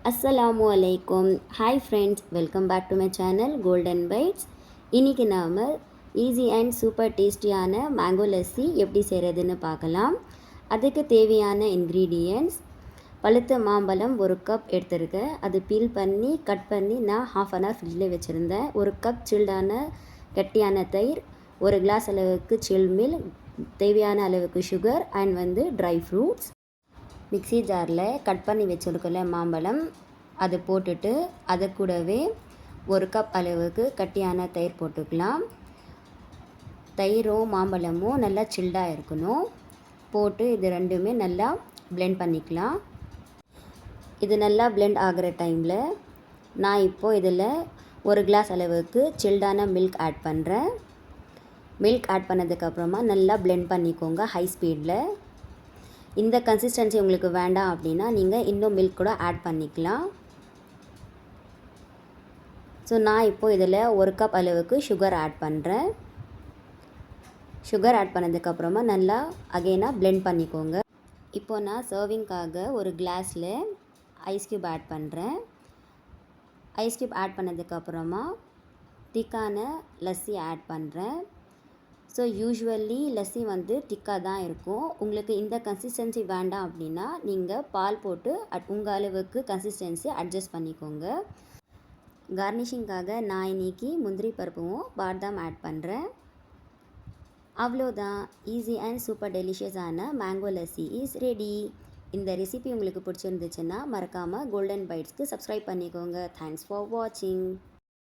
அஸ்ஸலாமு அலைக்கும். Hi friends, welcome back to my channel golden bites. இன்றைக்கி நாம் ஈஸி அண்ட் சூப்பர் டேஸ்டியான மேங்கோ லஸ்ஸி எப்படி செய்கிறதுன்னு பார்க்கலாம். அதுக்கு தேவையான இன்க்ரீடியன்ட்ஸ்: பழுத்த மாம்பழம் 1 கப் எடுத்துருக்கேன். அது பீல் பண்ணி கட் பண்ணி நான் ½ அன் ஹவர் ஃப்ரிட்ஜில் வச்சுருந்தேன். 1 கப் சில்டான கட்டியான தயிர், 1 கிளாஸ் அளவுக்கு சில் மில்க், தேவையான அளவுக்கு sugar and dry fruits. Mixie ஜாரில் கட் பண்ணி வச்சுருக்கல மாம்பழம் அது போட்டுட்டு அது கூடவே 1 கப் அளவுக்கு கட்டியான தயிர் போட்டுக்கலாம். தயிரும் மாம்பழமும் நல்லா சில்டாக இருக்கணும். போட்டு இது ரெண்டுமே நல்லா பிளெண்ட் பண்ணிக்கலாம். இது நல்லா பிளெண்ட் ஆகிற டைமில் நான் இப்போது இதில் 1 கிளாஸ் அளவுக்கு சில்டான மில்க் ஆட் பண்ணுறேன். மில்க் ஆட் பண்ணதுக்கப்புறமா நல்லா பிளெண்ட் பண்ணிக்கோங்க ஹை ஸ்பீடில். இந்த கன்சிஸ்டன்சி உங்களுக்கு வேண்டாம் அப்படின்னா நீங்கள் இன்னும் மில்க் கூட ஆட் பண்ணிக்கலாம். ஸோ நான் இப்போது இதில் 1 கப் அளவுக்கு சுகர் ஆட் பண்ணுறேன். சுகர் ஆட் பண்ணதுக்கப்புறமா நல்லா அகெயினாக பிளெண்ட் பண்ணிக்கோங்க. இப்போது நான் சர்விங்காக ஒரு கிளாஸில் ஐஸ் க்யூப் ஆட் பண்ணுறேன். ஐஸ் க்யூப் ஆட் பண்ணதுக்கப்புறமா திக்கான லஸ்ஸி ஆட் பண்ணுறேன். ஸோ யூஸ்வலி லஸ்ஸி திக்காக தான் இருக்கும். உங்களுக்கு இந்த கன்சிஸ்டன்சி வேண்டாம் அப்படின்னா நீங்கள் பால் போட்டு உங்கள் அளவுக்கு கன்சிஸ்டன்சி அட்ஜஸ்ட் பண்ணிக்கோங்க. கார்னிஷிங்காக நான் இன்றைக்கி முந்திரி பருப்பும் பாதாம் ஆட் பண்ணுறேன். அவ்வளோதான், ஈஸி அண்ட் சூப்பர் டெலிஷியஸான மேங்கோ லஸ்ஸி இஸ் ரெடி. இந்த ரெசிபி உங்களுக்கு பிடிச்சிருந்துச்சுன்னா மறக்காமல் கோல்டன் பைட்ஸ்க்கு சப்ஸ்கிரைப் பண்ணிக்கோங்க. தேங்க்ஸ் ஃபார் வாட்சிங்.